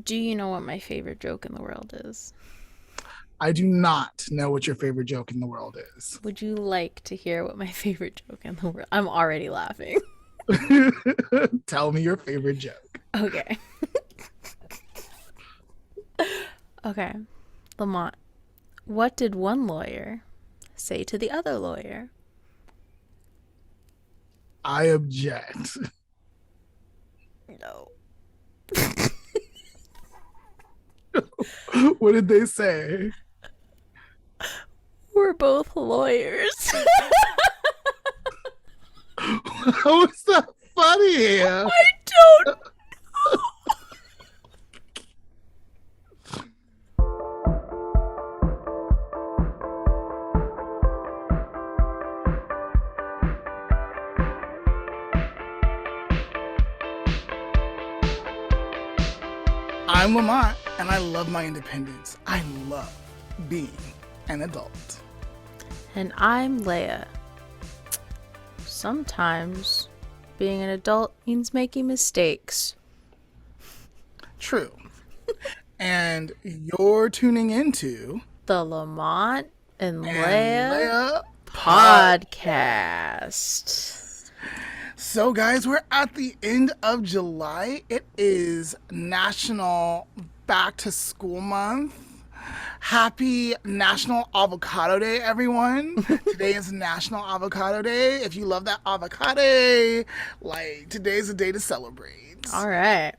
Do you know what my favorite joke in the world is? I do not know what your favorite joke in the world is. Would you like to hear what my favorite joke in the world? I'm already laughing. Tell me your favorite joke. Okay. Okay. Lamont, what did one lawyer say to the other lawyer? I object. No. What did they say? We're both lawyers. How is that funny? I don't. I'm Lamont, and I love my independence. I love being an adult. And I'm Leah. Sometimes being an adult means making mistakes. True. And you're tuning into The Lamont and and Leah Leia Pod. podcast. So, guys, we're at the end of July. It is National Back to School Month. Happy National Avocado Day, everyone. Today is National Avocado Day. If you love that avocado, like today's a day to celebrate. All right.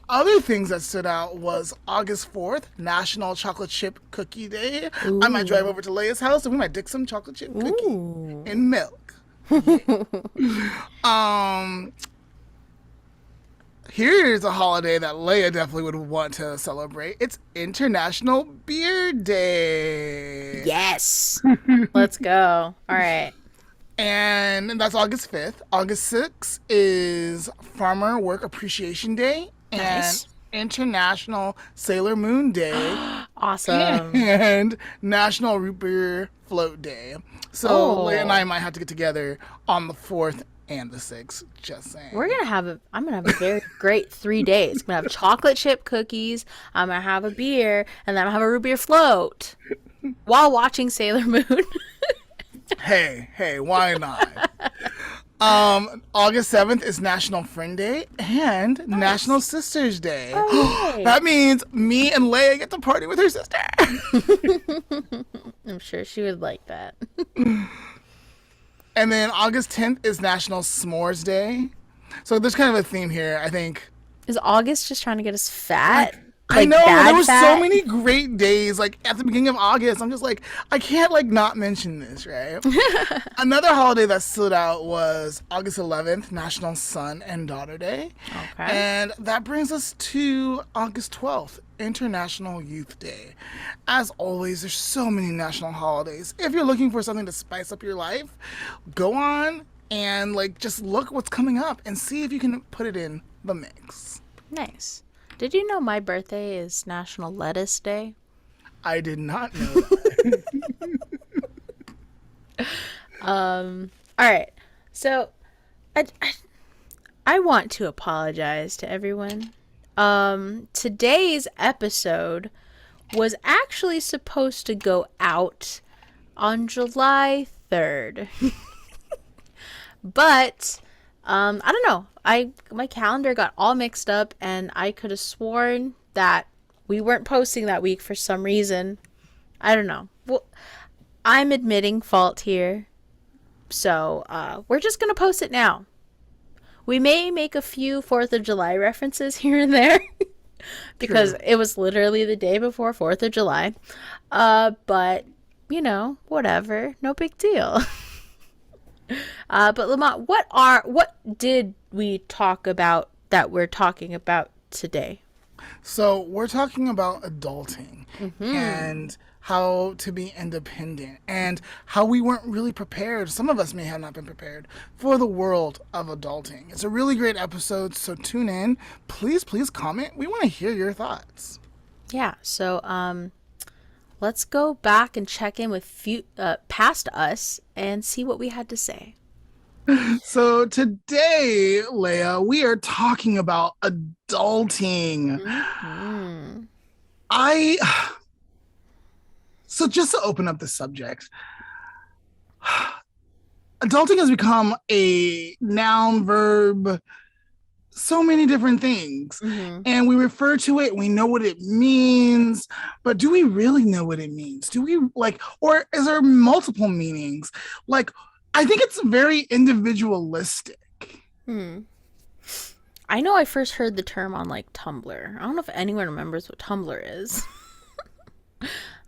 Other things that stood out was August 4th, National Chocolate Chip Cookie Day. I might drive Ooh. over to Leia's house and we might dick some chocolate chip cookie Ooh. in milk. Um, Here's a holiday that Leia definitely would want to celebrate. It's International Beer Day. Yes. Let's go. All right. And that's August 5th. August 6th is Farmer Work Appreciation Day and Nice. International Sailor Moon Day Awesome. and National Root Beer Float Day. So Leia and Oh. I might have to get together on the 4th and the 6th. Just We're saying. gonna have a I'm gonna have a very great 3 days. I'm gonna have chocolate chip cookies, I'm gonna have a beer, and then I'm gonna have a root beer float while watching Sailor Moon. Hey, why not? August 7th is National Friend Day and National Nice. Sisters Day. Oh That yay. means me and Leia get to party with her sister. I'm sure she would like that. And then August 10th is National S'mores Day. So there's kind of a theme here, I think. Is August just trying to get us I, fat? I Like know there bad were so fat? many great days like at the beginning of August. I'm just like I can't like not mention this, right? Another holiday that stood out was August 11th, National Son and Daughter Day. Okay. And that brings us to August 12th, International Youth Day. As always, there's so many national holidays. If you're looking for something to spice up your life, go on and like just look what's coming up and see if you can put it in the mix. Nice. Did you know my birthday is National Lettuce Day? I did not know that. All right. So, I want to apologize to everyone. Today's episode was actually supposed to go out on July 3rd. But I don't know. I my calendar got all mixed up and I could have sworn that we weren't posting that week for some reason. I don't know. Well, I'm admitting fault here. So, we're just going to post it now. We may make a few 4th of July references here and there because True. it was literally the day before 4th of July. But, whatever. No big deal. But Lamont, what did we talk about that we're talking about today? So, we're talking about adulting and how to be independent and how we weren't really prepared. Some of us may have not been prepared for the world of adulting. It's a really great episode, so tune in. Please comment. We want to hear your thoughts. Yeah. So let's go back and check in with past us and see what we had to say. So today, Leia, we are talking about adulting. Hmm. I so just to open up the subject, adulting has become a noun, verb, so many different things. Hmm. And we refer to it, we know what it means, but do we really know what it means? Do we like, or is there multiple meanings? Like, I think it's very individualistic. Hmm. I know I first heard the term on like Tumblr. I don't know if anyone remembers what Tumblr is.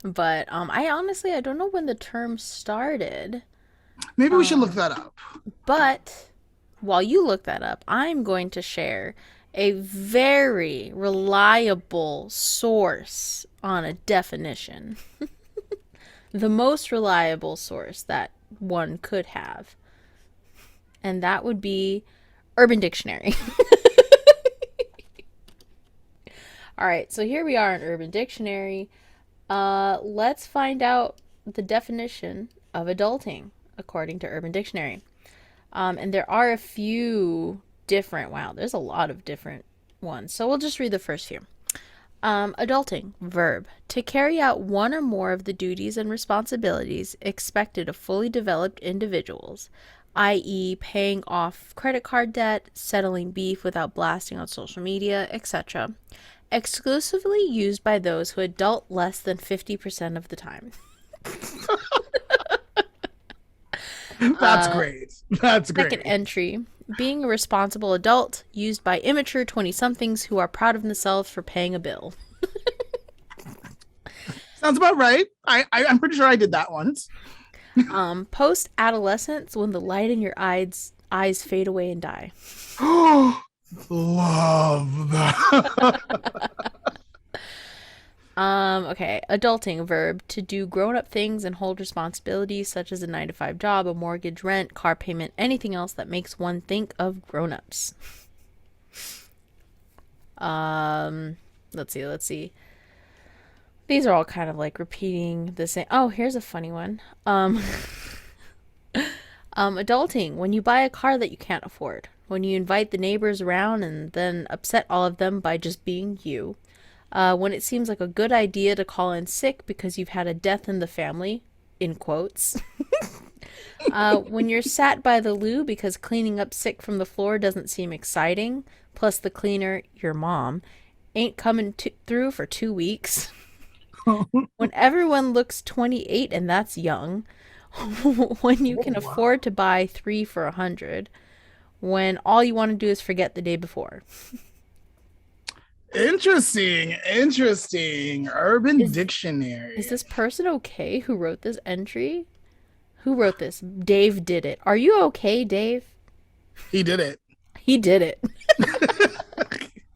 But I don't know when the term started. Maybe we should look Um that up. but while you look that up, I'm going to share a very reliable source on a definition. The most reliable source that one could have. And that would be Urban Dictionary. All right, so here we are in Urban Dictionary. Let's find out the definition of adulting according to Urban Dictionary. And there are a few different, wow, there's a lot of different ones. So we'll just read the first few. Adulting, verb, to carry out one or more of the duties and responsibilities expected of fully developed individuals, i.e., paying off credit card debt, settling beef without blasting on social media, etc., exclusively used by those who adult less than 50% of the time. That's Uh, great. That's Second great. entry, being a responsible adult used by immature 20 somethings who are proud of themselves for paying a bill. Sounds about right. I'm pretty sure I did that once. Post adolescence, when the light in your eyes fade away and die. Love that. Okay. Adulting, verb, to do grown up things and hold responsibilities such as a 9 to 5 job, a mortgage, rent, car payment, anything else that makes one think of grown ups. Um, let's see. These are all kind of like repeating the same. Oh, here's a funny one. Adulting, when you buy a car that you can't afford, when you invite the neighbors around and then upset all of them by just being you, when it seems like a good idea to call in sick because you've had a death in the family, in quotes, when you're sat by the loo because cleaning up sick from the floor doesn't seem exciting, plus the cleaner, your mom, ain't coming through for 2 weeks, when everyone looks 28 and that's young, when you Oh, can wow. afford to buy three for 100, when all you want to do is forget the day before. Interesting. Interesting. Urban Is is Dictionary. this person okay who wrote this entry? Who wrote this? Dave did it. Are you okay, Dave? He did it. He did it.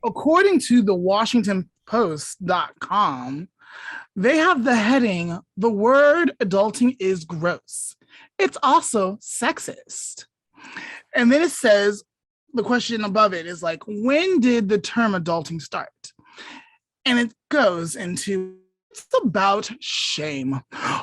According to the WashingtonPost.com, they have the heading, "The word adulting is gross. It's also sexist." And then it says, the question above it is like, when did the term adulting start? And it goes into, it's about shame.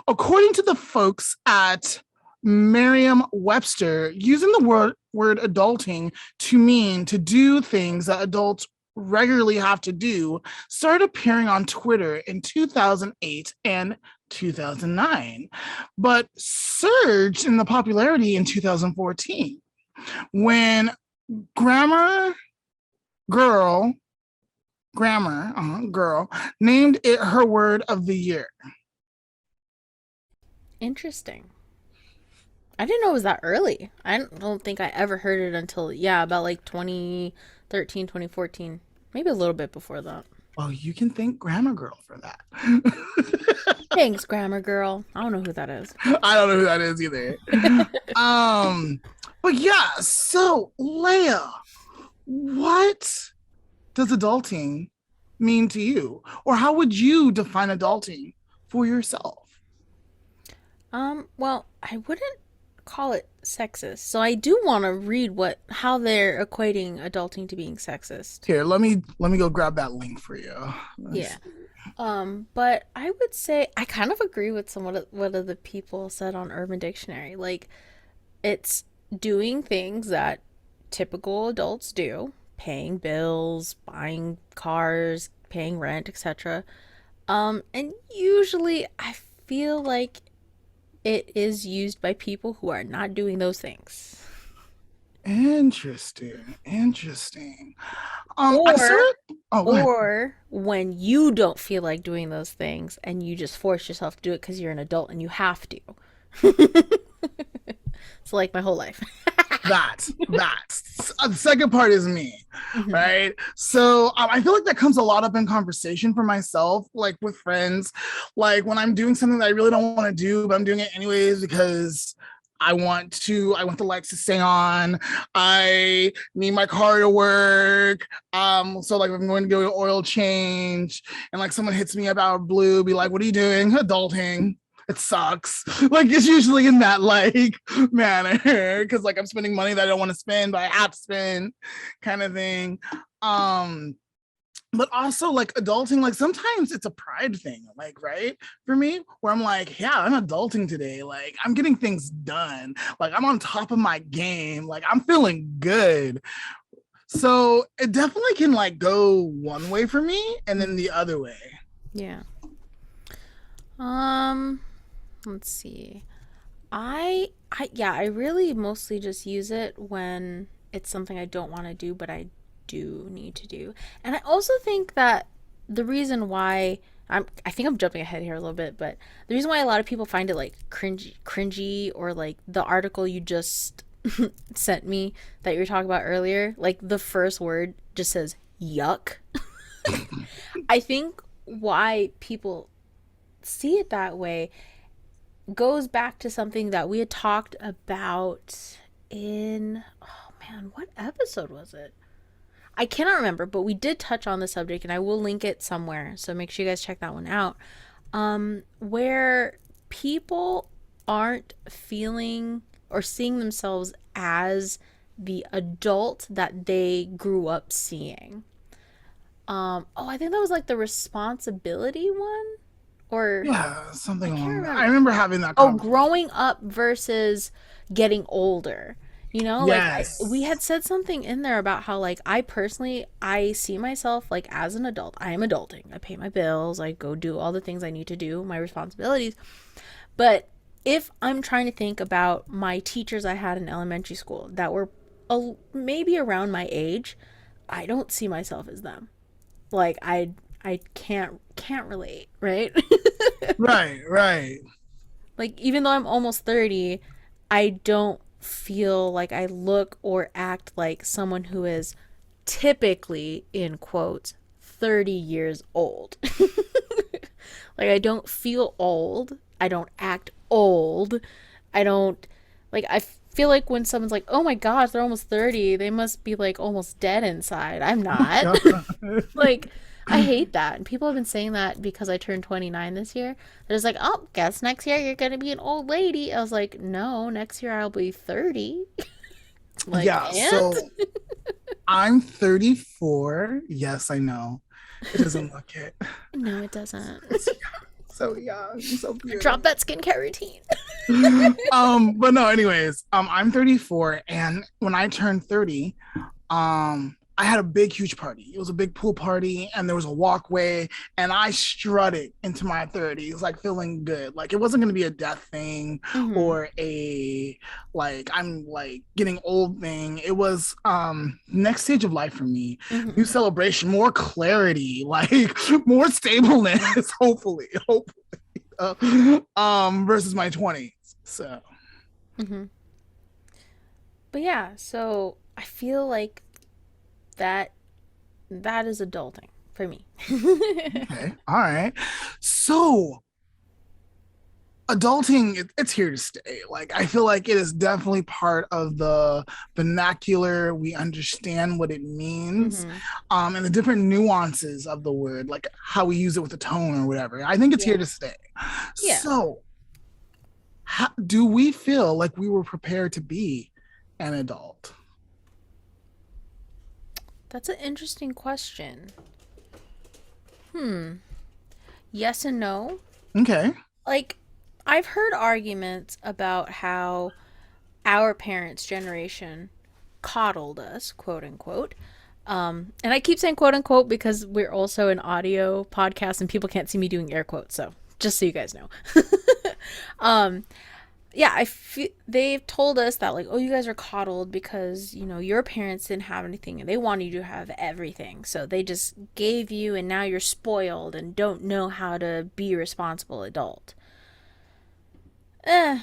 According to the folks at Merriam-Webster, using the word adulting to mean to do things that adults regularly have to do started appearing on Twitter in 2008 and 2009, but surged in the popularity in 2014 when grammar girl girl named it her word of the year. Interesting. I didn't know it was that early. I don't think I ever heard it until, yeah, about like 2013, 2014. Maybe a little bit before that. Well, you can thank grammar girl for that. Thanks, Grammar Girl. I don't know who that is. I don't know who that is either. um but yeah, so Leia, what does adulting mean to you, or how would you define adulting for yourself? Well, I wouldn't call it sexist. So I do want to read how they're equating adulting to being sexist. Here, let me go grab that link for you. Yeah. But I would say I kind of agree with some what of the people said on Urban Dictionary. Like it's doing things that typical adults do, paying bills, buying cars, paying rent, etc. And usually I feel like it is used by people who are not doing those things. Interesting. Interesting. I Or started. Oh, go ahead. or when you don't feel like doing those things and you just force yourself to do it because you're an adult and you have to. It's like my whole life. That. The second part is me, Mm-hmm. right? So I feel like that comes a lot up in conversation for myself, like with friends, like when I'm doing something that I really don't want to do, but I'm doing it anyways because I want the lights to stay on. I need my car to work. So like if I'm going to go to oil change and like someone hits me up out of blue, be like, what are you doing? Adulting. It sucks. Like it's usually in that like manner because like I'm spending money that I don't want to spend, but I have to spend, kind of thing. Um, but also like adulting, like sometimes it's a pride thing, like right for me, where I'm like, yeah, I'm adulting today. Like I'm getting things done. Like I'm on top of my game. Like I'm feeling good. So it definitely can like go one way for me and then the other way. Yeah. Um, let's see. I really mostly just use it when it's something I don't want to do, but I do need to do. And I also think that the reason why I think I'm jumping ahead here a little bit, but the reason why a lot of people find it like cringy or like the article you just sent me that you were talking about earlier, like the first word just says yuck. I think why people see it that way goes back to something that we had talked about in, oh man, what episode was it? I cannot remember, but we did touch on the subject and I will link it somewhere. So make sure you guys check that one out. Where people aren't feeling or seeing themselves as the adult that they grew up seeing. I think that was like the responsibility one, or Yeah, I something can't along that. I remember. remember having that Oh, conversation. growing up versus getting older. You know, like we Yes. had said something in there about how like I personally I see myself like as an adult. I am adulting. I pay my bills, I go do all the things I need to do, my responsibilities. But if I'm trying to think about my teachers I had in elementary school that were maybe around my age, I don't see myself as them. Like I can't relate, right? Right, right. Like, even though I'm almost 30, I don't feel like I look or act like someone who is typically, in quotes, 30 years old. Like, I don't feel old. I don't act old. I don't, like, I feel like when someone's like, oh my gosh, they're almost 30, they must be like almost dead inside. I'm not. God. Like, I hate that. And people have been saying that because I turned 29 this year. They're just like, oh, guess next year you're going to be an old lady. I was like, no, next year I'll be 30. Like, Yeah, and? so I'm 34. Yes, I know. It doesn't look it. No, it doesn't. So young, so Drop beautiful. that skincare routine. But no, anyways, I'm 34, and when I turned 30, I had a big, huge party. It was a big pool party, and there was a walkway, and I strutted into my 30s, like feeling good. Like it wasn't gonna be a death thing Mm-hmm. or a like I'm like getting old thing. It was next stage of life for me. New Mm-hmm. celebration, more clarity, like more stableness, hopefully, versus my 20s. So Mm-hmm. But yeah, so I feel like that that is adulting for me. okay, all right. So adulting, it's here to stay. Like I feel like it is definitely part of the vernacular. We understand what it means, Mm-hmm. and the different nuances of the word, like how we use it with the tone or whatever. I think it's here Yeah. to stay. Yeah. So do we feel like we were prepared to be an adult? That's an interesting question. Hmm. Yes and no. Okay. Like, I've heard arguments about how our parents' generation coddled us, quote unquote. And I keep saying quote unquote because we're also an audio podcast and people can't see me doing air quotes. So just so you guys know. Yeah, I feel they've told us that like, oh, you guys are coddled because your parents didn't have anything and they wanted you to have everything, so they just gave you, and now you're spoiled and don't know how to be a responsible adult. Eh,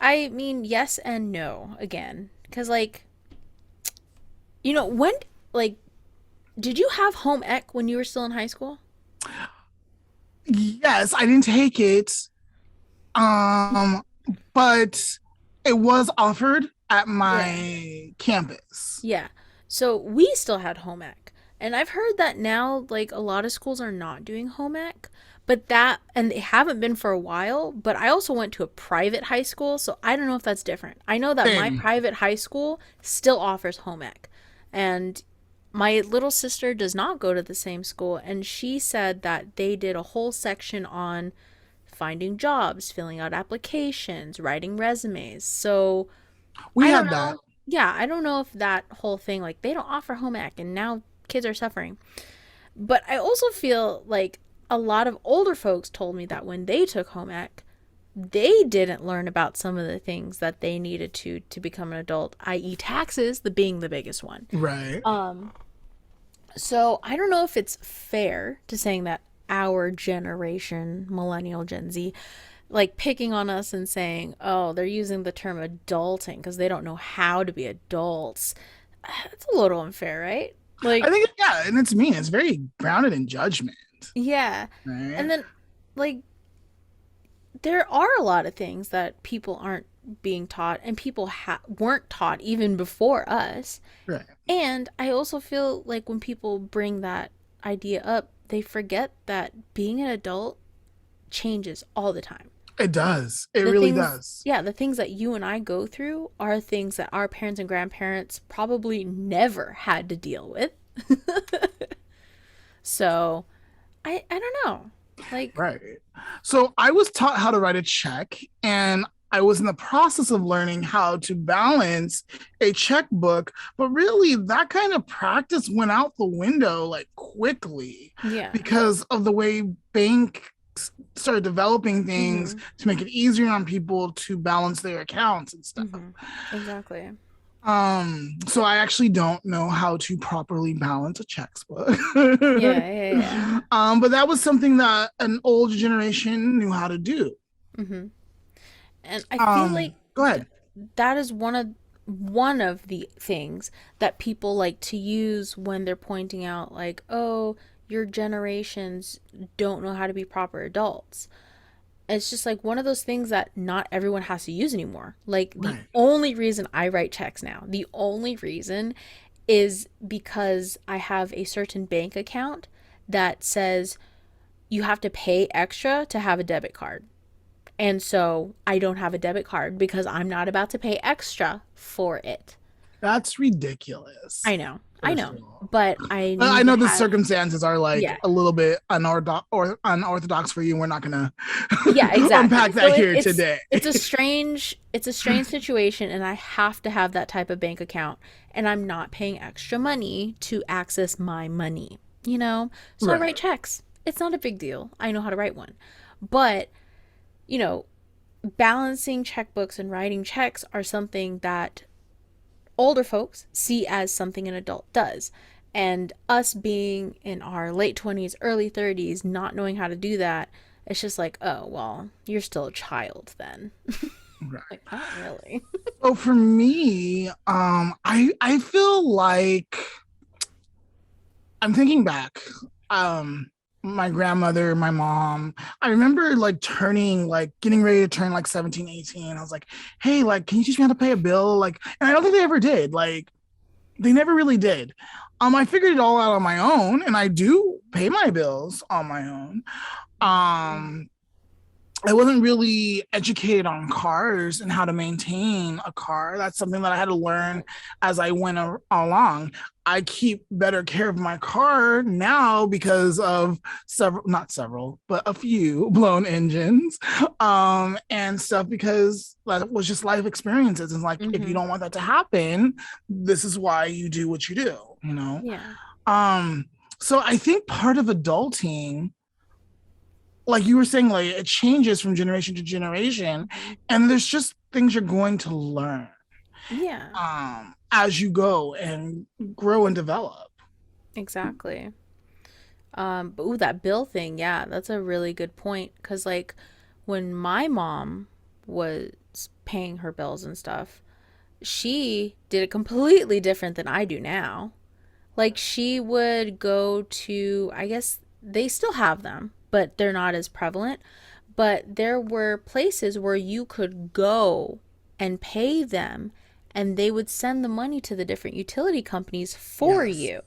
I mean, yes and no again, because like when like did you have home ec when you were still in high school? Yes, I didn't take it. Um, but it was offered at Yeah. my campus. Yeah. So we still had home ec. And I've heard that now, like, a lot of schools are not doing home ec, and they haven't been for a while. But I also went to a private high school, so I don't know if that's different. I know that my Same. private high school still offers home ec. And my little sister does not go to the same school, and she said that they did a whole section on finding jobs, filling out applications, writing resumes. So We I don't had that. know. Yeah, I don't know if that whole thing, like, they don't offer home ec and now kids are suffering. But I also feel like a lot of older folks told me that when they took home ec, they didn't learn about some of the things that they needed to become an adult, i.e., taxes, the being the biggest one. Right. Um, so I don't know if it's fair to saying that our generation, millennial Gen Z, like picking on us and saying, "Oh, they're using the term adulting because they don't know how to be adults." It's a little unfair, right? I Like, think, yeah, and it's mean. It's very grounded in judgment, yeah. right? And then like there are a lot of things that people aren't being taught and people weren't taught even before us. Right. And I also feel like when people bring that idea up, they forget that being an adult changes all the time. It does. It The really things, does. yeah, the things that you and I go through are things that our parents and grandparents probably never had to deal with. So, I don't know. Like, Right. So I was taught how to write a check, and I was in the process of learning how to balance a checkbook, but really that kind of practice went out the window like quickly yeah. because of the way banks started developing things Mhm. to make it easier on people to balance their accounts and stuff. Mhm. Exactly. So I actually don't know how to properly balance a checkbook. Yeah, yeah, yeah. But that was something that an older generation knew how to do. Mhm. And I feel like Go ahead. that is one of the things that people like to use when they're pointing out like, "Oh, your generations don't know how to be proper adults." It's just like one of those things that not everyone has to use anymore. Like the Right. only reason I write checks now, the only reason is because I have a certain bank account that says you have to pay extra to have a debit card. And so I don't have a debit card because I'm not about to pay extra for it. That's ridiculous, I know. I first know. of all. But I I need to know the have, circumstances are like yeah. a little bit unorthodox for you. We're not going Yeah, to exactly. unpack that So here today. it's a strange situation, and I have to have that type of bank account, and I'm not paying extra money to access my money, you know? So I write Right. checks. It's not a big deal. I know how to write one. But, you know, balancing checkbooks and writing checks are something that older folks see as something an adult does. And us being in our late 20s, early 30s, not knowing how to do that, it's just like, oh, well, you're still a child then. Right. Like, not really. So for me, I feel like I'm thinking back. Um, my grandmother, my mom, I remember like getting ready to turn like 17, 18. I was like, hey, like, can you teach me how to pay a bill? Like, and I don't think they ever did. Like, they never really did. I figured it all out on my own, and I do pay my bills on my own. Um, I wasn't really educated on cars and how to maintain a car. That's something that I had to learn as I went along. I keep better care of my car now because of several, not several, but a few blown engines, and stuff, because that was just life experiences. And like, if you Mm-hmm. don't want that to happen, this is why you do what you do, you know? Yeah. Um, so I think part of adulting, like you were saying, like it changes from generation to generation, Hmm. and there's just things you're going to learn Yeah. as you go and grow and develop. Exactly. But ooh, that bill thing, yeah, that's a really good point. Cause like when my mom was paying her bills and stuff, she did it completely different than I do now. Like she would go to, I guess they still have them, but they're not as prevalent. But there were places where you could go and pay them, and they would send the money to the different utility companies for Yes, you.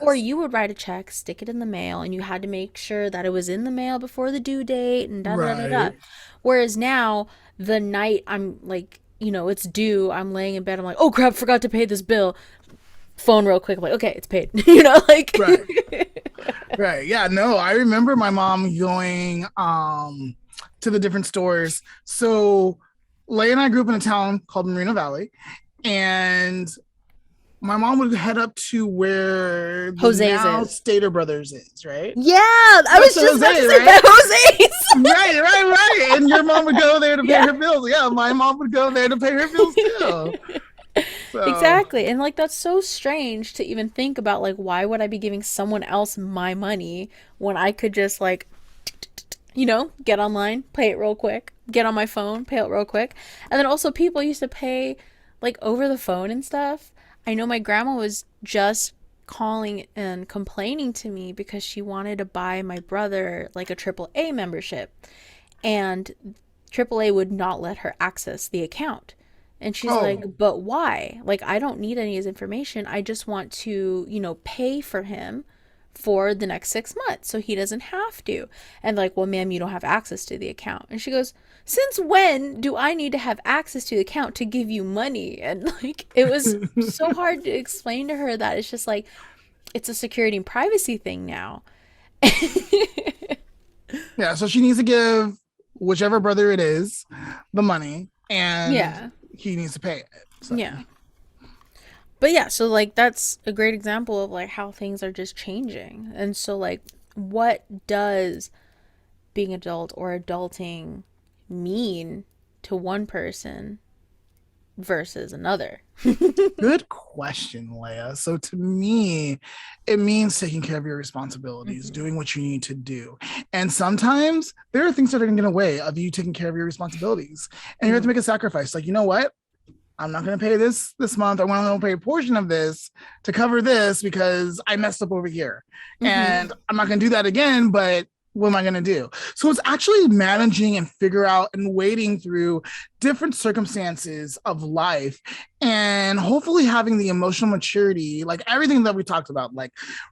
Or yes, you would write a check, stick it in the mail, and you had to make sure that it was in the mail before the due date and da da da da da. right. Whereas now, the night I'm like, it's due, I'm laying in bed, I'm like, oh crap, forgot to pay this bill. Phone real quick, I'm like, okay, it's paid. Like. Right, right. Yeah, no, I remember my mom going to the different stores. So Leigh and I grew up in a town called Marina Valley, and my mom would head up to where the Jose's now is. Stater Brothers is, right? Yeah, I That's was what just I'm about to saying, say right? that Jose's. Right, right, right. And your mom would go there to pay Yeah. her bills. Yeah, my mom would go there to pay her bills too. So, Exactly. And like that's so strange to even think about, like why would I be giving someone else my money when I could just like get online, pay it real quick, get on my phone, pay it real quick. And then also people used to pay like over the phone and stuff. I know my grandma was just calling and complaining to me because she wanted to buy my brother like a AAA membership, and AAA would not let her access the account. And she's oh, like, but why? Like, I don't need any of his information. I just want to, pay for him for the next 6 months so he doesn't have to. And like, well, ma'am, you don't have access to the account. And she goes, since when do I need to have access to the account to give you money? And like, it was so hard to explain to her that it's just like, it's a security and privacy thing now. yeah. So she needs to give whichever brother it is the money, and Yeah. he needs to pay it. So, Yeah. But yeah, so like that's a great example of like how things are just changing. And so like what does being adult or adulting mean to one person versus another? good question, Leia. So, to me, it means taking care of your responsibilities, Hmm. doing what you need to do. And sometimes there are things that are going to get in the way of you taking care of your responsibilities, and you have to Hmm. make a sacrifice. Like, you know what? I'm not going to pay this month. I'm going to pay a portion of this to cover this because I messed up over here. Hmm. And I'm not going to do that again, but what am I going to do? So it's actually managing and figure out and wading through different circumstances of life, and hopefully having the emotional maturity, like everything that we talked about, like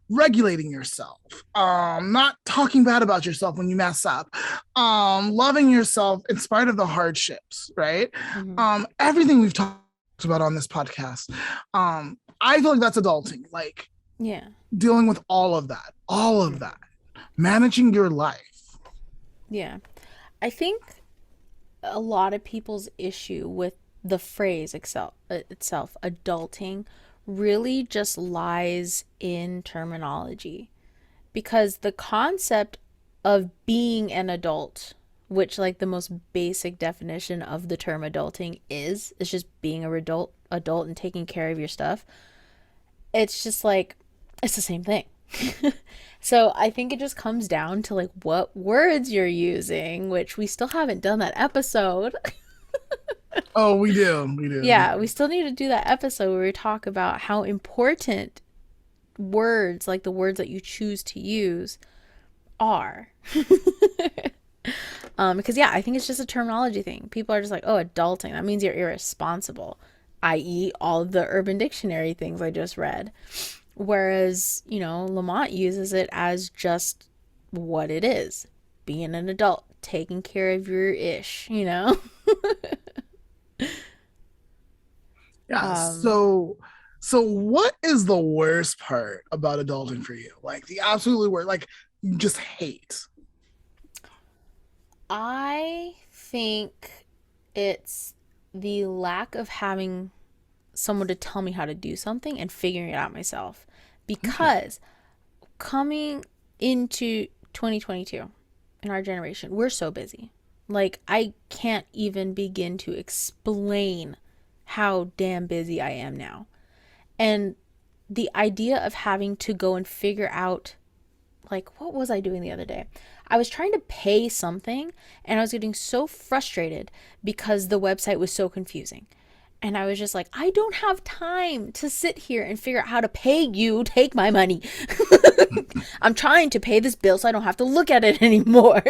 regulating yourself, not talking bad about yourself when you mess up, loving yourself in spite of the hardships, right? Hmm. Everything we've talked about on this podcast. I feel like that's adulting, like Yeah. dealing with all of that, managing your life. Yeah. I think a lot of people's issue with the phrase itself, adulting, really just lies in terminology. Because the concept of being an adult, which like the most basic definition of the term adulting is, it's just being a adult and taking care of your stuff. It's just like it's the same thing. So I think it just comes down to like what words you're using, which we still haven't done that episode. Oh, we do, we do, we Yeah, we do. still need to do that episode where we talk about how important words, like the words that you choose to use, are. Because yeah, I think it's just a terminology thing. People are just like, oh, adulting. That means you're irresponsible, i.e., all the Urban Dictionary things I just read. Whereas, Lamont uses it as just what it is, being an adult, taking care of your ish, you know? Yeah. Um, So what is the worst part about adulting for you? Like the absolutely worst, like you just hate. I think it's the lack of having someone to tell me how to do something and figuring it out myself. Okay. Because coming into 2022 in our generation, we're so busy. Like, I can't even begin to explain how damn busy I am now. And the idea of having to go and figure out, like, what was I doing the other day? I was trying to pay something and I was getting so frustrated because the website was so confusing. And I was just like, I don't have time to sit here and figure out how to pay you. Take my money. I'm trying to pay this bill so I don't have to look at it anymore.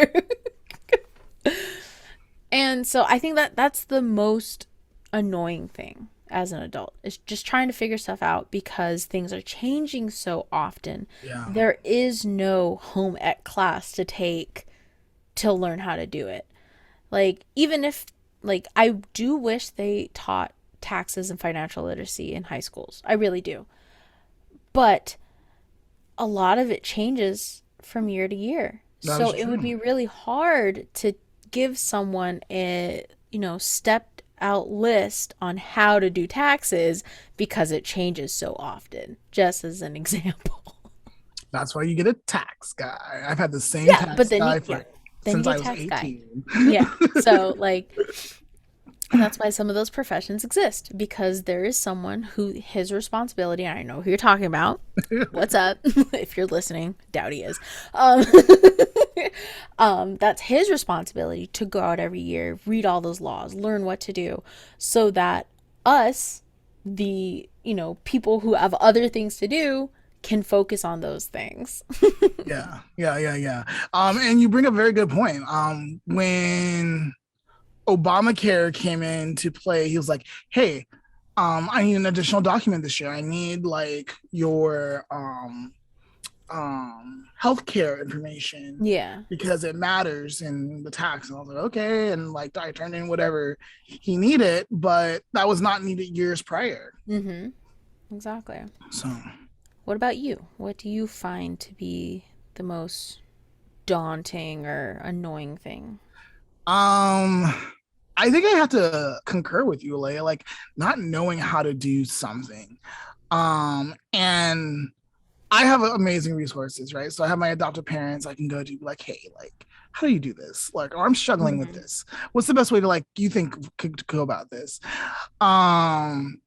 And so I think that that's the most annoying thing as an adult is just trying to figure stuff out because things are changing so often. Yeah. There is no home ec class to take to learn how to do it. Like, even if, like, I do wish they taught taxes and financial literacy in high schools. I really do. But a lot of it changes from year to year. That So is it would true. be really hard to give someone a, stepped out list on how to do taxes because it changes so often, just as an example. That's why you get a tax guy. I've had the same Yeah, but tax then guy yeah, for then you since I get was tax guy. 18. Yeah. So like that's why some of those professions exist because there is someone who his responsibility, and I know who you're talking about. What's up? If you're listening, doubt he is. Um, that's his responsibility to go out every year, read all those laws, learn what to do, so that us, the people who have other things to do, can focus on those things. Yeah, yeah, yeah, yeah. And you bring up a very good point. When Obamacare came into play, he was like, "Hey, I need an additional document this year. I need like your healthcare information Yeah. because it matters in the tax." And I was like, okay, and like I turned in whatever he needed, but that was not needed years prior. Mm-hmm. Exactly. So What about you? What do you find to be the most daunting or annoying thing? um I think I have to concur with you, Leia, like not knowing how to do something. And I have amazing resources, right? So I have my adoptive parents I can go to, be like, hey, like, how do you do this? Like, or I'm struggling with Mm-hmm. this. What's the best way to like you think could go about this? Um,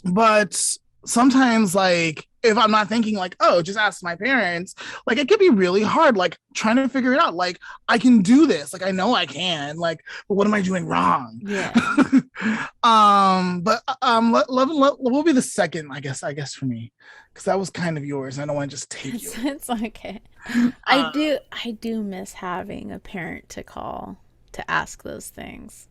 but sometimes like if I'm not thinking like, oh, just ask my parents, like it could be really hard, like trying to figure it out. Like I can do this, like I know I can, like, but what am I doing wrong? Yeah. What will be the second, I guess for me, because that was kind of yours. I don't want to just take It's, yours. it's okay. I Uh, do I do miss having a parent to call to ask those things.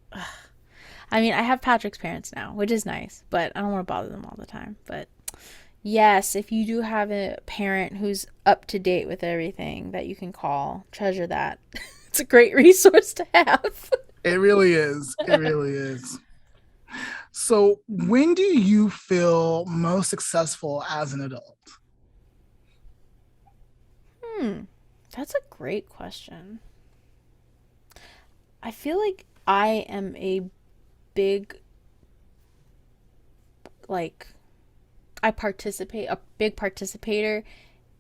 I mean, I have Patrick's parents now, which is nice, but I don't want to bother them all the time. But yes, if you do have a parent who's up to date with everything that you can call, treasure that. It's a great resource to have. it really is. It really is. So, when do you feel most successful as an adult? Hmm, that's a great question. I feel like I am a big, like, a big participator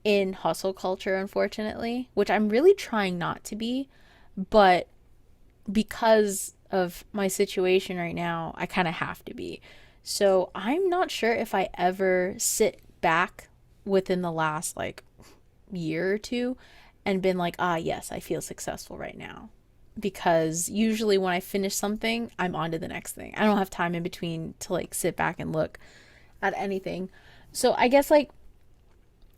in hustle culture, unfortunately, which I'm really trying not to be, but because of my situation right now, I kind of have to be. So I'm not sure if I ever sit back within the last like year or two and been like, ah, yes, I feel successful right now. Because usually when I finish something, I'm on to the next thing. I don't have time in between to like sit back and look at anything. So I guess like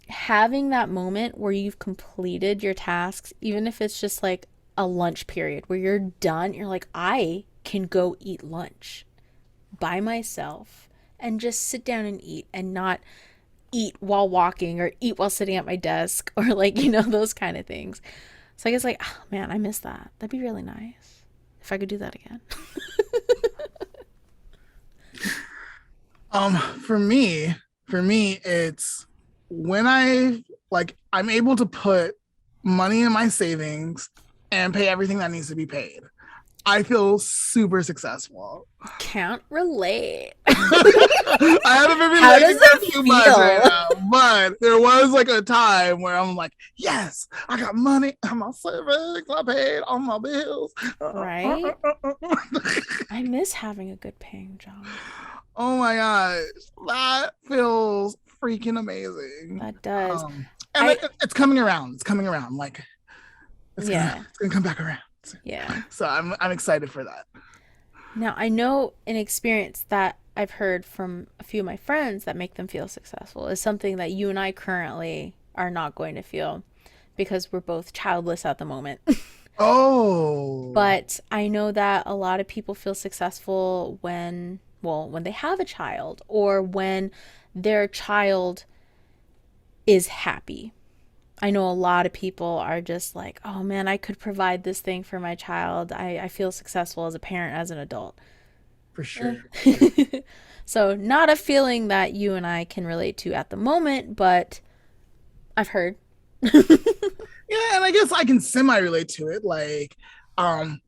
having that moment where you've completed your tasks, even if it's just like a lunch period where you're done, you're like, I can go eat lunch by myself and just sit down and eat and not eat while walking or eat while sitting at my desk or like, those kind of things. So I guess like, oh, man, I miss that. That'd be really nice if I could do that again. Um, for me, it's when I'm able to put money in my savings and pay everything that needs to be paid. I feel super successful. Can't relate. I haven't been How does relating that it too much right feel? now, but there was like a time where I'm like, yes, I got money, I'm my savings, I paid all my bills. Right? I miss having a good paying job. Oh my gosh, that feels freaking amazing. That does. Um, and I, it's coming around. It's coming around. Like yeah, it's gonna come back around. yeah. So I'm excited for that. Now, I know an experience that I've heard from a few of my friends that make them feel successful is something that you and I currently are not going to feel because we're both childless at the moment. Oh, But I know that a lot of people feel successful when, well, when they have a child or when their child is happy. I know a lot of people are just like, oh man, I could provide this thing for my child. I feel successful as a parent, as an adult. for Eh. sure. So, not a feeling that you and I can relate to at the moment, but I've heard. Yeah, and I guess I can semi relate to it. Um,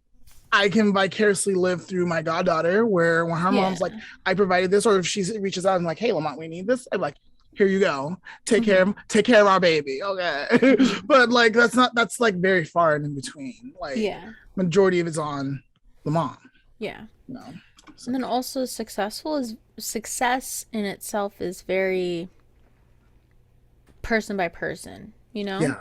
I can vicariously live through my goddaughter, where when her Yeah. mom's like, "I provided this," or if she reaches out and like, "Hey, Lamont, we need this," I'm like, "Here you go. Hmm. Take care of our baby." Okay, Hmm. but like that's like very far and in between. Like Yeah. majority of it's on the mom. Yeah. You know. So And then also success in itself is very person by person, you know? yeah,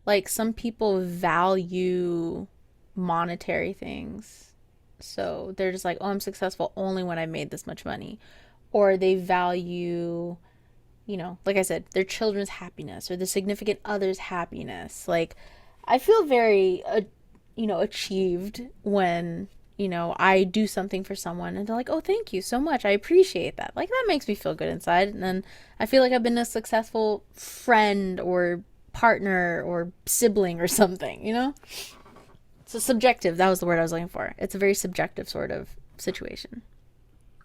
Like some people value monetary things. So they're just like, "Oh, I'm successful only when I made this much money." Or they value, like I said, their children's happiness or the significant other's happiness. Like I feel very achieved when I do something for someone and they're like, "Oh, thank you so much. I appreciate that." Like that makes me feel good inside. And then I feel like I've been a successful friend or partner or sibling or something. So subjective. That was the word I was looking for. It's a very subjective sort of situation.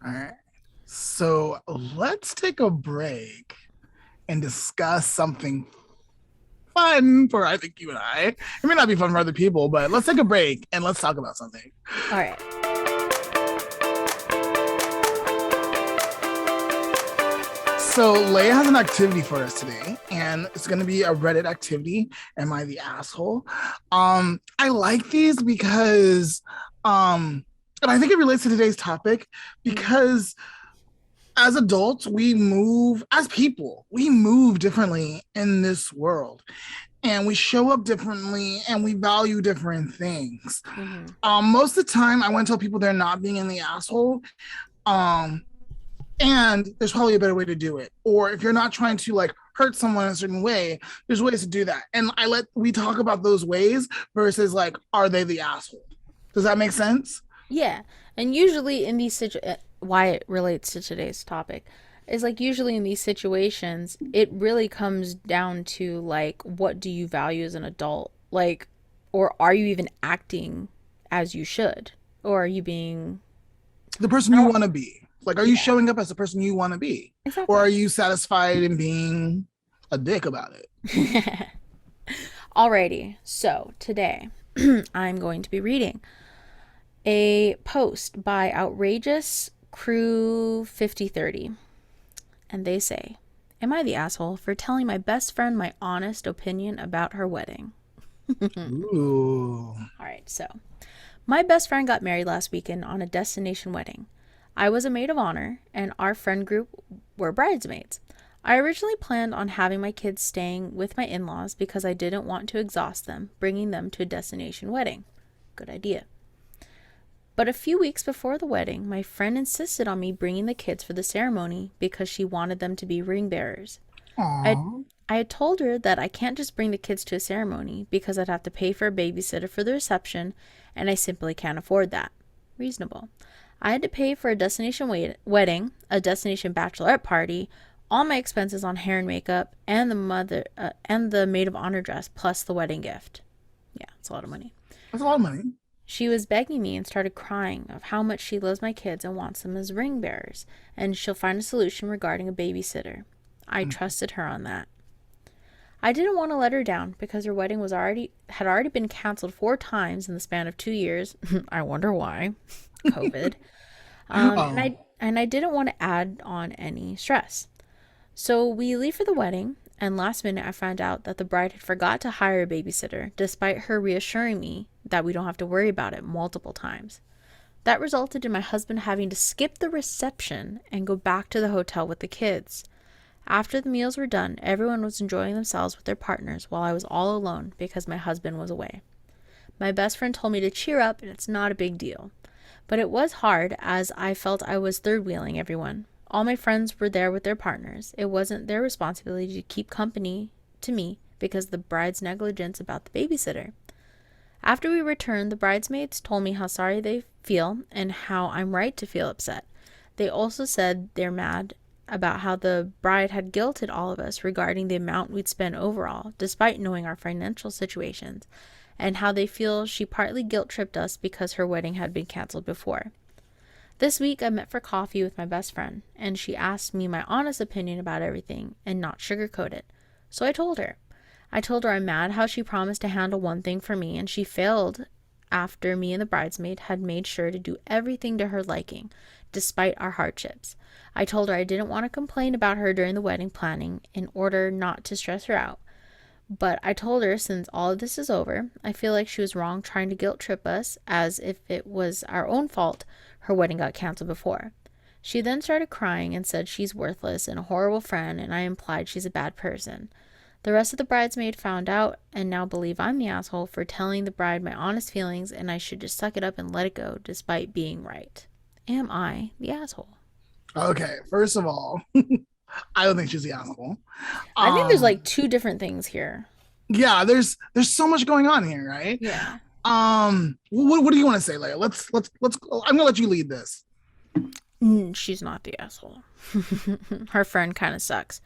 all right. So let's take a break and discuss something fun for I think you and I. It may not be fun for other people, but let's take a break and let's talk about something. All right. So Leia has an activity for us today, and it's going to be a Reddit activity. Am I the asshole? I like these because, and I think it relates to today's topic because as adults, as people, we move differently in this world, and we show up differently, and we value different things. Mm-hmm. Most of the time, I want to tell people they're not being in the asshole. Um, and there's probably a better way to do it, or if you're not trying to like hurt someone in a certain way, there's ways to do that, and we talk about those ways versus like, are they the asshole? Does that make sense? Yeah, and usually in these why it relates to today's topic is like usually in these situations, it really comes down to like what do you value as an adult, like, or are you even acting as you should, or are you being? The person I you don't. want to be, like, are you Yeah, showing up as the person you want to be, or are exactly. you satisfied in being a dick about it? Alrighty, so today I'm going to be reading a post by Outrageous Crew 5030. And they say, "Am I the asshole for telling my best friend my honest opinion about her wedding?" Ooh. All right, so my best friend got married last weekend on a destination wedding. I was a maid of honor, and our friend group were bridesmaids. I originally planned on having my kids staying with my in laws because I didn't want to exhaust them bringing them to a destination wedding. Good idea. But a few weeks before the wedding, my friend insisted on me bringing the kids for the ceremony because she wanted them to be ring bearers. I, Aw. I had told her that I can't just bring the kids to a ceremony because I'd have to pay for a babysitter for the reception, and I simply can't afford that. Reasonable. I had to pay for a destination wedding, a destination bachelorette party, all my expenses on hair and makeup, and the maid of honor dress plus the wedding gift. Yeah, it's a lot of money. That's a lot of money. She was begging me and started crying of how much she loves my kids and wants them as ring bearers, and she'll find a solution regarding a babysitter. I trusted her on that. I didn't want to let her down because her wedding was already been canceled 4 times in the span of 2 years. I wonder why. COVID. And Oh, I didn't want to add on any stress. So we leave for the wedding, and last minute I found out that the bride had forgot to hire a babysitter, despite her reassuring me that we don't have to worry about it multiple times. That resulted in my husband having to skip the reception and go back to the hotel with the kids. After the meals were done, everyone was enjoying themselves with their partners while I was all alone because my husband was away. My best friend told me to cheer up and it's not a big deal. But it was hard as I felt I was third wheeling everyone. All my friends were there with their partners. It wasn't their responsibility to keep company to me because of the bride's negligence about the babysitter. After we returned, the bridesmaids told me how sorry they feel and how I'm right to feel upset. They also said they're mad about how the bride had guilted all of us regarding the amount we'd spend overall, despite knowing our financial situations, and how they feel she partly guilt tripped us because her wedding had been canceled before. This week I met for coffee with my best friend, and she asked me my honest opinion about everything and not sugarcoat it. So I told her. I told her I'm mad how she promised to handle one thing for me and she failed after me and the bridesmaid had made sure to do everything to her liking, despite our hardships. I told her I didn't want to complain about her during the wedding planning in order not to stress her out. But I told her since all of this is over, I feel like she was wrong trying to guilt trip us as if it was our own fault her wedding got canceled before. She then started crying and said she's worthless and a horrible friend, and I implied she's a bad person. The rest of the bridesmaid found out and now believe I'm the asshole for telling the bride my honest feelings and I should just suck it up and let it go despite being right. Am I the asshole? okay. First of all, I don't think she's the asshole. I think there's Um, like two different things here. yeah, there's so much going on here, right? Yeah. What do you want to say, Leia? Let's. I'm gonna let you lead this. She's not the asshole. Her friend kind of sucks.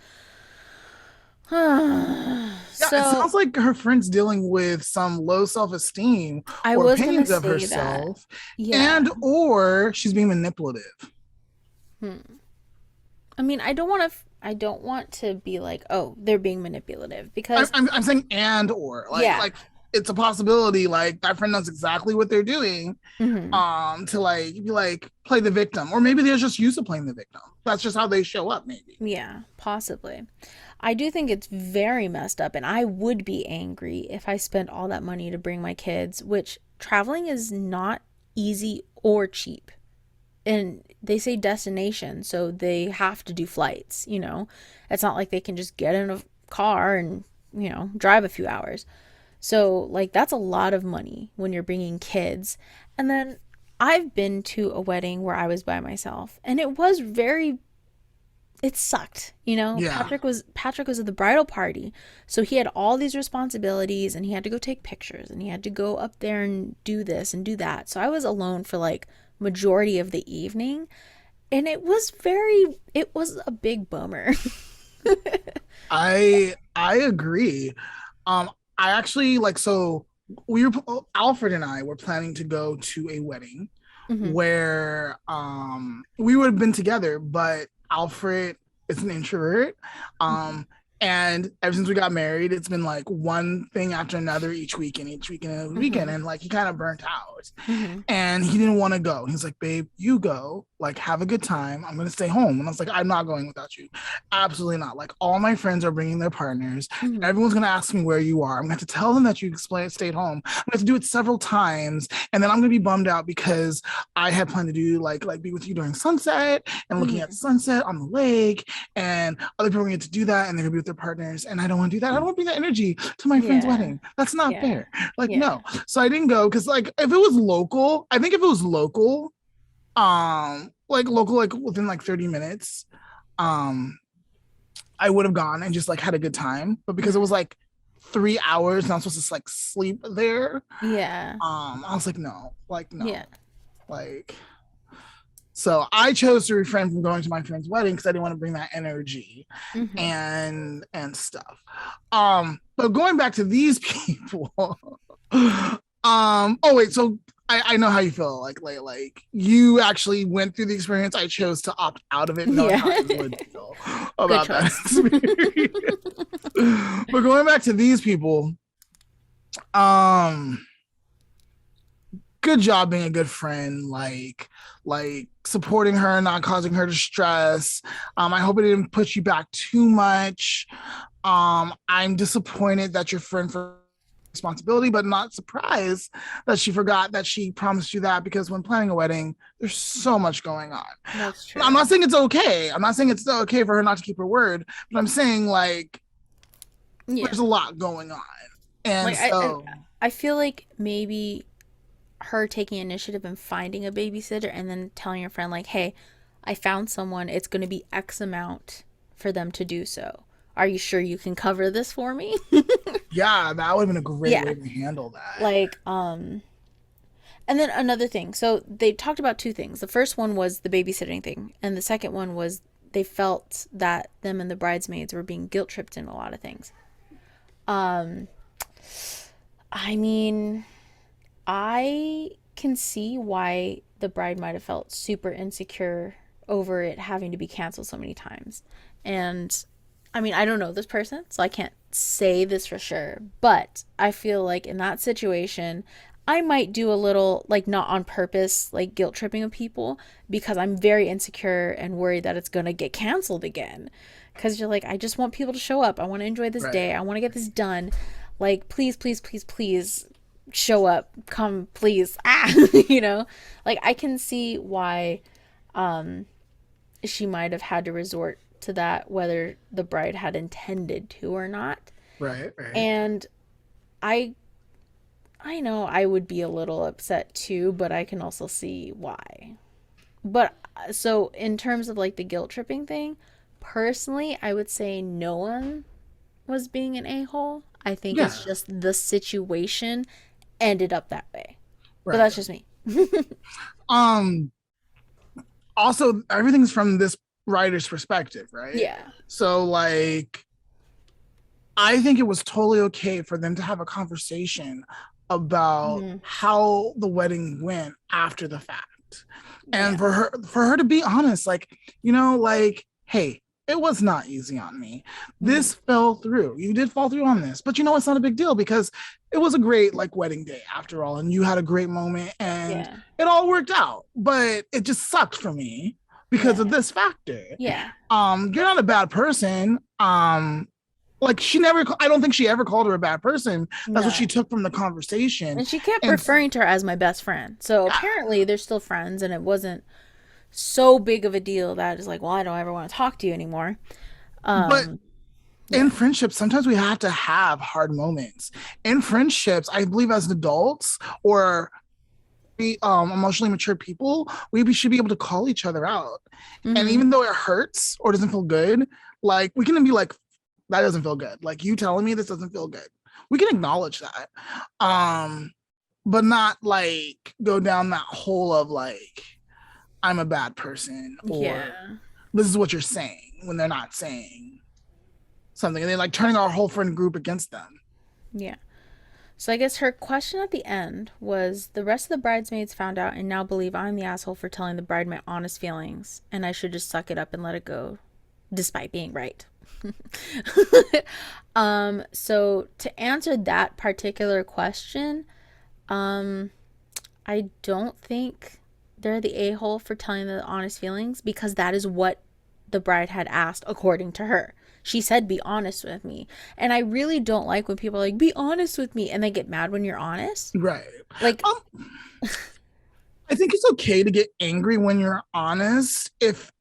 Yeah, it So sounds like her friend's dealing with some low self-esteem I or was gonna opinions of say that. herself, Yeah. and or she's being manipulative. Hmm. I mean, I don't want to. I don't want to be like, oh, they're being manipulative I'm, because, I'm, I'm saying and or yeah. like it's a possibility. Like that friend knows exactly what they're doing. Hmm. To like be like play the victim, or maybe they're just used to playing the victim. That's just how they show up. Maybe. Yeah, possibly. I do think it's very messed up, and I would be angry if I spent all that money to bring my kids, which traveling is not easy or cheap. And they say destination, so they have to do flights. It's not like they can just get in a car and, drive a few hours. So, like, that's a lot of money when you're bringing kids. And then I've been to a wedding where I was by myself, and it sucked. Yeah. Patrick was at the bridal party, so he had all these responsibilities and he had to go take pictures and he had to go up there and do this and do that. So I was alone for like majority of the evening, and it was a big bummer. I agree. Um, I actually like so we were Alfred and I were planning to go to a wedding Hmm. where we would have been together, but Alfred is an introvert. Hmm. Um and ever since we got married, it's been like one thing after another each weekend and weekend, Hmm. and like he kind of burnt out Hmm. and he didn't want to go. He's like, babe, you go, like, have a good time. I'm gonna stay home. And I was like, I'm not going without you. Absolutely not. Like, all my friends are bringing their partners. Hmm. Everyone's gonna ask me where you are. I'm gonna have to tell them that you stayed home. I'm gonna have to do it several times, and then I'm gonna be bummed out because I had planned to do like be with you during sunset and looking at Hmm. sunset on the lake, and other people are gonna get to do that, and they're gonna be with their partners, and I don't want to do that. I don't want to bring that energy to my friend's Yeah. wedding. That's not Yeah. fair. Like, Yeah. no. So I didn't go because like if it was local, I think if it was local, like local, like within like 30 minutes, um, I would have gone and just like had a good time. But because it was Hmm. like 3 hours and I'm supposed to like sleep there, Yeah. I was like, no, like Yeah. no, like so I chose to refrain from going to my friend's wedding because I didn't want to bring that energy Hmm. and stuff. But going back to these people, Oh wait, so I know how you feel. Like you actually went through the experience. I chose to opt out of it, knowing Yeah. how I would feel Good about that choice. experience. But going back to these people, um, good job being a good friend. Like supporting her, not causing her distress. I hope it didn't push you back too much. I'm disappointed that your friend for responsibility, but not surprised that she forgot that she promised you that, because when planning a wedding, there's so much going on. That's I'm true. not saying it's okay. I'm not saying it's okay for her not to keep her word, but I'm saying like Yeah. there's a lot going on. And Like I so, I feel like maybe her taking initiative and finding a babysitter and then telling your friend like, "Hey, I found someone. It's going to be X amount for them to do so. Are you sure you can cover this for me?" yeah, that would have been a great Yeah. way to handle that. Like and then another thing. So they talked about two things. The first one was the babysitting thing, and the second one was they felt that them and the bridesmaids were being guilt tripped in a lot of things. Um I mean, I can see why the bride might have felt super insecure over it having to be canceled so many times. And I mean, I don't know this person, so I can't say this for sure, but I feel like in that situation, I might do a little, like, not on purpose, like guilt tripping of people because I'm very insecure and worried that it's going to get canceled again. Because you're like, I just want people to show up. I want to enjoy this Right. day. I want to get this done. Like, please, please, please, please show up. Come, please. Ah, you know? Like, I can see why she might have had to resort to that, whether the bride had intended to or not. Right. Right. And I I know I would be a little upset too, but I can also see why. But so in terms of like the guilt tripping thing, personally, I would say no one was being an a-hole. I think Yeah. it's just the situation ended up that way. But Right. that's just me. Um. Also, everything's from this writer's perspective, right? Yeah. So like I think it was totally okay for them to have a conversation about Hmm. how the wedding went after the fact. And Yeah. for her to be honest, like, like, hey, it was not easy on me. Hmm. This fell through. You did fall through on this, but it's not a big deal because it was a great like wedding day after all, and you had a great moment and Yeah. it all worked out. But it just sucked for me because of Yeah. this factor. Yeah. You're not a bad person. Like she never, I don't think she ever called her a bad person. That's what she No. took from the conversation. And she kept And referring to her as my best friend. So yeah, apparently they're still friends and it wasn't so big of a deal that it's like, well, I don't ever want to talk to you anymore. but Um, in yeah. friendships, sometimes we have to have hard moments. In friendships, I believe as adults or emotionally mature people, we should be able to call each other out. And Mhm. even though it hurts or doesn't feel good, like we can be like, that doesn't feel good. Like you telling me this doesn't feel good. We can acknowledge that. Um, but not like go down that hole of like, I'm a bad person or Yeah. this is what you're saying when they're not saying something. And they're like turning our whole friend group against them. Yeah. So I guess her question at the end was the rest of the bridesmaids found out and now believe I'm the asshole for telling the bride my honest feelings and I should just suck it up and let it go despite being right. So to answer that particular question, um I don't think they're the a-hole for telling the honest feelings because that is what the bride had asked according to her. She said, be honest with me. And I really don't like when people are like, be honest with me. And they get mad when you're honest. Right. Like, Um, I think it's okay to get angry when you're honest. If,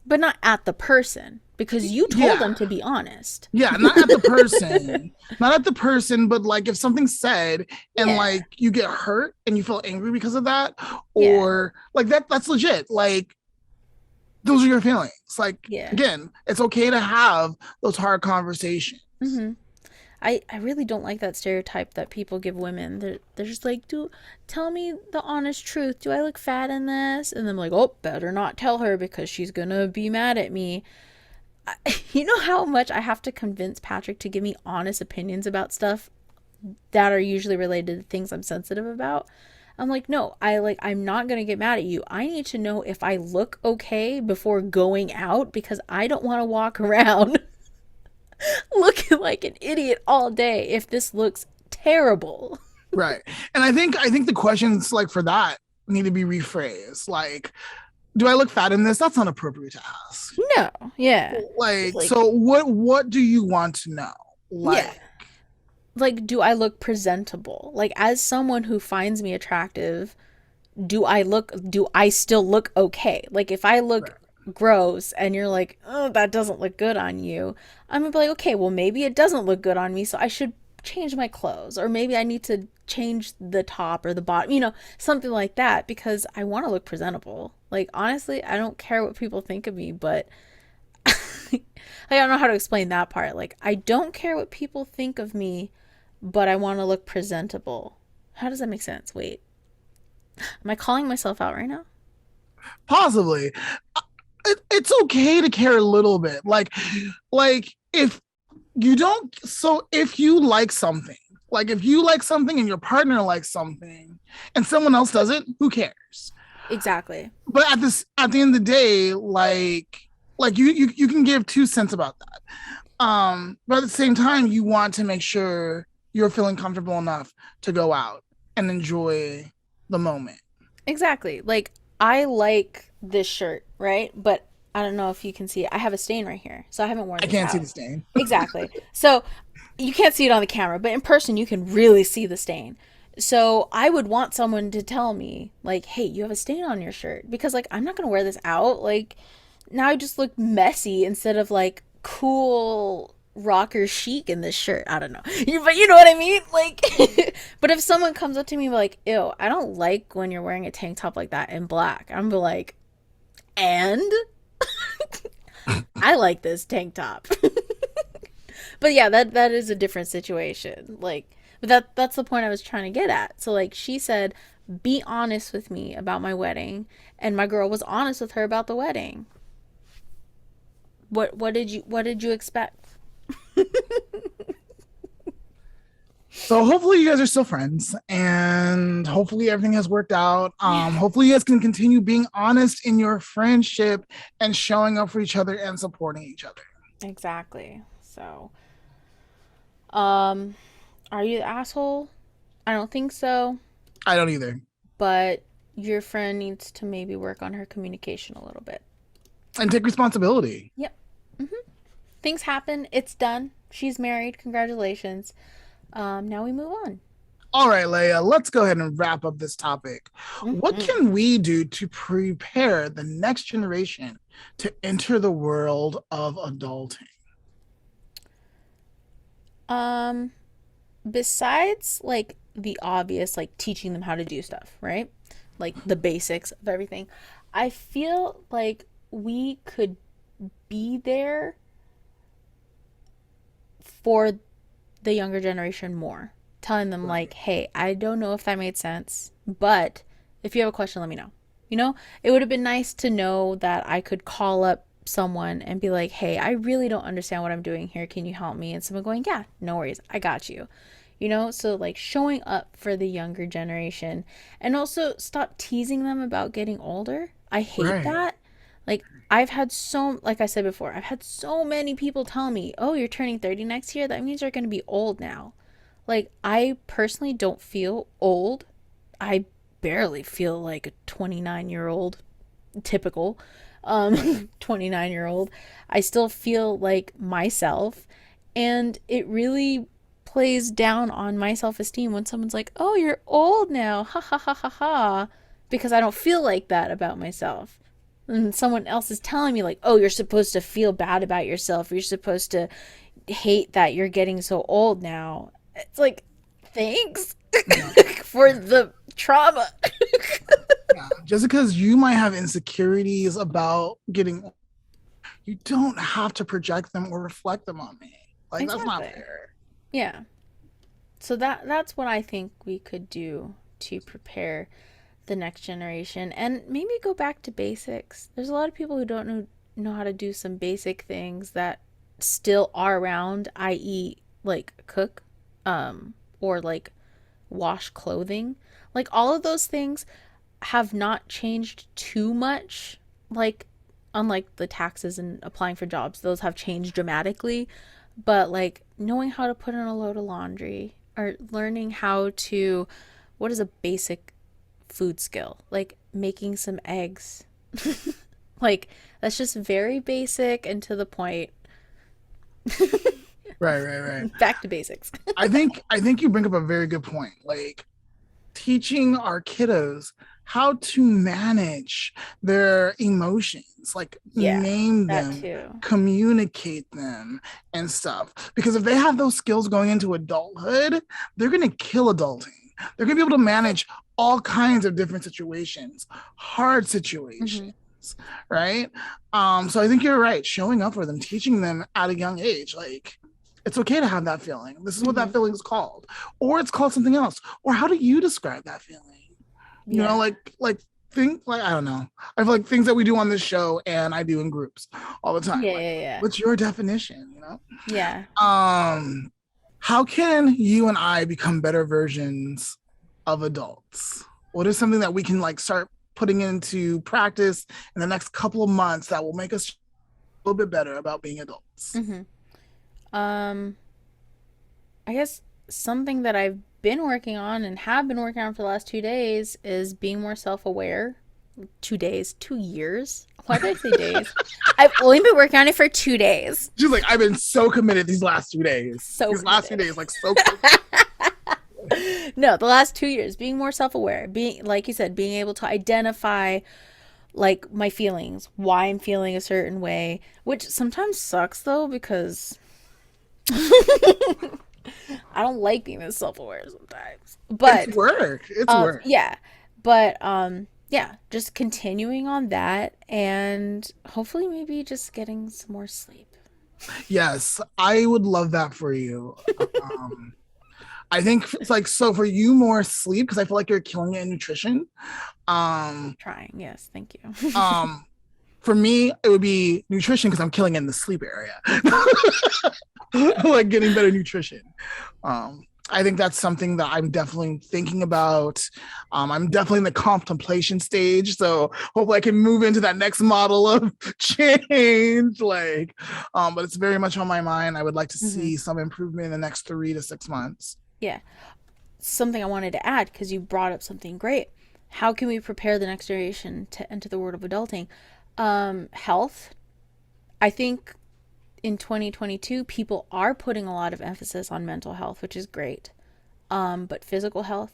but not at the person because you told yeah, them to be honest. yeah, not at the person, not at the person, but like if something's said and Yeah. like you get hurt and you feel angry because of that, Yeah. or like that's legit. Like those are your feelings. Like Yeah. again, it's okay to have those hard conversations. Hmm. I really don't like that stereotype that people give women. They're just like, do tell me the honest truth. Do I look fat in this? And I'm like, oh, better not tell her because she's gonna be mad at me. You know how much I have to convince Patrick to give me honest opinions about stuff? that are usually related to things I'm sensitive about. I'm like, no, I'm not going to get mad at you. I need to know if I look okay before going out because I don't want to walk around looking like an idiot all day if this looks terrible. Right. And I think the questions like for that need to be rephrased. Like, do I look fat in this? That's not appropriate to ask. No, yeah. It's Like, like, so what do you want to know? yeah. Like, Like, do I look presentable? Like, as someone who finds me attractive, do I still look okay? Like, if I look right. gross and you're like, oh, that doesn't look good on you, I'm gonna be like, okay, well, maybe it doesn't look good on me, so I should change my clothes, or maybe I need to change the top or the bottom, something like that, because I want to look presentable. Like, honestly, I don't care what people think of me, but I don't know how to explain that part. Like, I don't care what people think of me, but I want to look presentable. How does that make sense? Wait, am I calling myself out right now? Possibly. It's okay to care a little bit. Like if you don't, so if you like something, like if you like something and your partner likes something and someone else doesn't, who cares? Exactly. But at the end of the day, like you can give 2 cents about that. But at the same time, you want to make sure you're feeling comfortable enough to go out and enjoy the moment. Exactly. Like, I like this shirt, right? But I don't know if you can see it. I have a stain right here. So I haven't worn I this can't see the out. stain. Exactly. So you can't see it on the camera, but in person you can really see the stain. So I would want someone to tell me, like, hey, you have a stain on your shirt. Because, like, I'm not going to wear this out. Like, now I just look messy instead of, like, cool rocker chic in this shirt. I don't know. But you know what I mean? Like, but if someone comes up to me like, ew, I don't like when you're wearing a tank top like that in black, I'm be like, and I like this tank top. But yeah, that is a different situation. Like, but that's the point I was trying to get at. So like she said, be honest with me about my wedding, and my girl was honest with her about the wedding. What did you expect? So hopefully you guys are still friends and hopefully everything has worked out. Yeah. Hopefully you guys can continue being honest in your friendship and showing up for each other and supporting each other. Exactly. So, um, are you the asshole? I don't think so, I don't either. but your friend needs to maybe work on her communication a little bit. And take responsibility. Yep. Things happen. It's done. She's married. Congratulations. Now we move on. All right, Leia, let's go ahead and wrap up this topic. What Mm-hmm. can we do to prepare the next generation to enter the world of adulting? Um, Besides like the obvious, like teaching them how to do stuff, right? Like the basics of everything. I feel like we could be there for the younger generation more, telling them like, Right. hey, I don't know if that made sense, but if you have a question, let me know. It would have been nice to know that I could call up someone and be like, hey, I really don't understand what I'm doing here, can you help me? And someone going, yeah, no worries, I got you. So like showing up for the younger generation, and also stop teasing them about getting older. I hate Right. that. Like, like I said before, I've had so many people tell me, oh, you're turning 30 next year, that means you're going to be old now. Like, I personally don't feel old. I barely feel like a 29-year-old, typical 29-year-old. I still feel like myself, and it really plays down on my self-esteem when someone's like, "Oh, you're old now." Ha ha ha ha ha, because I don't feel like that about myself. And someone else is telling me like, "Oh, you're supposed to feel bad about yourself. You're supposed to hate that you're getting so old now." It's like, thanks Yeah. for the trauma. Yeah. Just because you might have insecurities about getting, you don't have to project them or reflect them on me. Like, that's not Exactly. fair. Yeah. So that's what I think we could do to prepare the next generation, and maybe go back to basics. There's a lot of people who don't know how to do some basic things that still are around, i.e., like cook, or like wash clothing. Like all of those things have not changed too much. Like unlike the taxes and applying for jobs, those have changed dramatically. But like knowing how to put in a load of laundry or learning how to, what is a basic food skill? Like making some eggs. Like that's just very basic and to the point. Right, right, right. Back to basics. I think you bring up a very good point. Like teaching our kiddos how to manage their emotions, like Yeah, name that them, too. communicate them, and stuff. Because if they have those skills going into adulthood, they're going to kill adulting. They're going to be able to manage all kinds of different situations, hard Mm-hmm. situations, right? So I think you're right. Showing up for them, teaching them at a young age, like, it's okay to have that feeling. This is what Mm-hmm. that feeling is called, or it's called something else. Or how do you describe that feeling? You know, Yeah. think like I don't know. I feel like things that we do on this show and I do in groups all the time. Yeah, Like, yeah, yeah. what's your definition? You know, Yeah. um, how can you and I become better versions of adults? What is something that we can like start putting into practice in the next couple of months that will make us a little bit better about being adults? Mm-hmm. Um, I guess something that I've been working on and have been working on for the last 2 days is being more self-aware. 2 days, 2 years. Why did I say days? I've only been working on it for 2 days. She's like, I've been so committed these last 2 days. So These last few committed. days, like so committed. No, the last 2 years, being more self-aware, being like you said, being able to identify like my feelings, why I'm feeling a certain way, which sometimes sucks though because I don't like being this self-aware sometimes. It's But work. It's work. yeah. But yeah, just continuing on that and hopefully maybe just getting some more sleep. Yes, I would love that for you. Um, I think it's like so for you more sleep because I feel like you're killing it in nutrition. Um, Trying. Yes, thank you. um, for me, it would be nutrition because I'm killing it in the sleep area. Like getting better nutrition. I think that's something that I'm definitely thinking about. I'm definitely in the contemplation stage, so hopefully I can move into that next model of change. But it's very much on my mind. I would like to Hmm. see some improvement in the next 3 to 6 months. Yeah. Something I wanted to add because you brought up something great. How can we prepare the next generation to enter the world of adulting? Health. I think in 2022, people are putting a lot of emphasis on mental health, which is great. But physical health,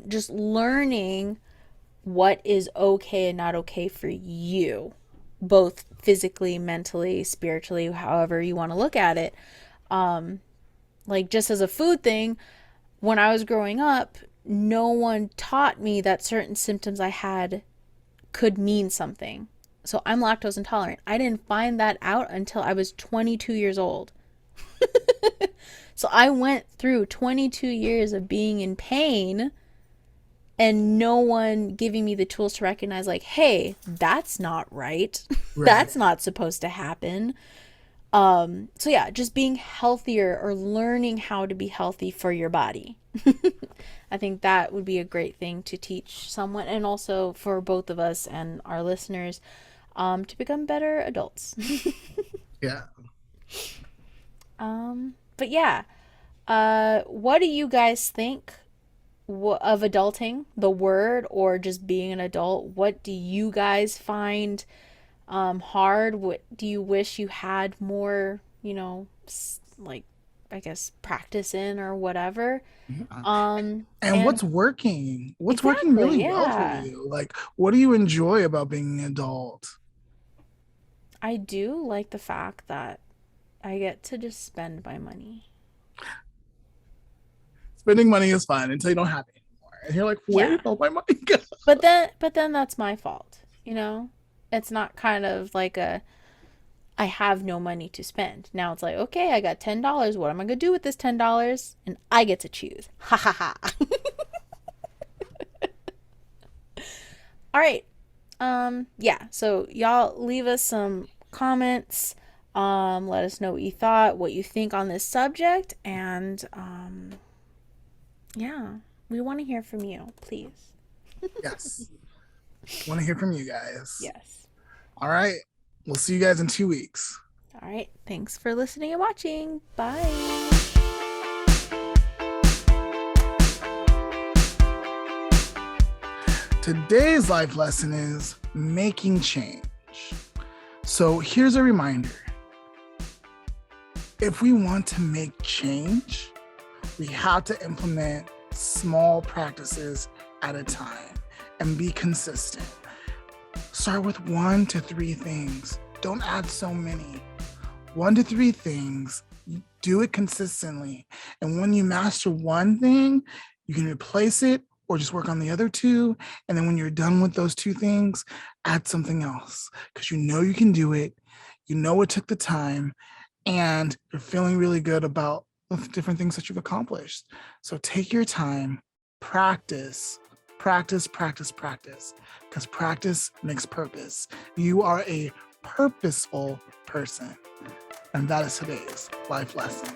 just learning what is okay and not okay for you, both physically, mentally, spiritually, however you want to look at it. Like, just as a food thing, when I was growing up, no one taught me that certain symptoms I had could mean something. So I'm lactose intolerant. I didn't find that out until I was 22 years old. So I went through 22 years of being in pain and no one giving me the tools to recognize, like, hey, that's not right. Right. That's not supposed to happen. So yeah, just being healthier or learning how to be healthy for your body. I think that would be a great thing to teach someone and also for both of us and our listeners to become better adults. Yeah. But yeah, what do you guys think of adulting, the word, or just being an adult? What do you guys find hard? What do you wish you had more, like, I guess, practice in or whatever? Yeah. And And what's working? What's working really exactly, well for yeah. you? Like, what do you enjoy about being an adult? I do like the fact that I get to just spend my money. Spending money is fun until you don't have it anymore. And you're like, where Yeah. did all my money go? But then that's my fault, It's not kind of like I have no money to spend. Now it's like, okay, I got $10. What am I gonna do with this $10? And I get to choose. Ha ha ha. All right. Yeah. So y'all leave us some comments. Let us know what you thought, what you think on this subject, and yeah, we want to hear from you, please. Yes. Want to hear from you guys. Yes. All right. We'll see you guys in 2 weeks. All right. Thanks for listening and watching. Bye. Today's life lesson is making change. So here's a reminder. If we want to make change, we have to implement small practices at a time and be consistent. Start with 1 to 3 things. Don't add so many. 1 to 3 things. Do it consistently. And when you master one thing, you can replace it or just work on the other 2. And then when you're done with those 2 things, add something else because you know you can do it. You know it took the time and you're feeling really good about the different things that you've accomplished. So take your time, practice, because practice makes purpose. You are a purposeful person. And that is today's life lesson.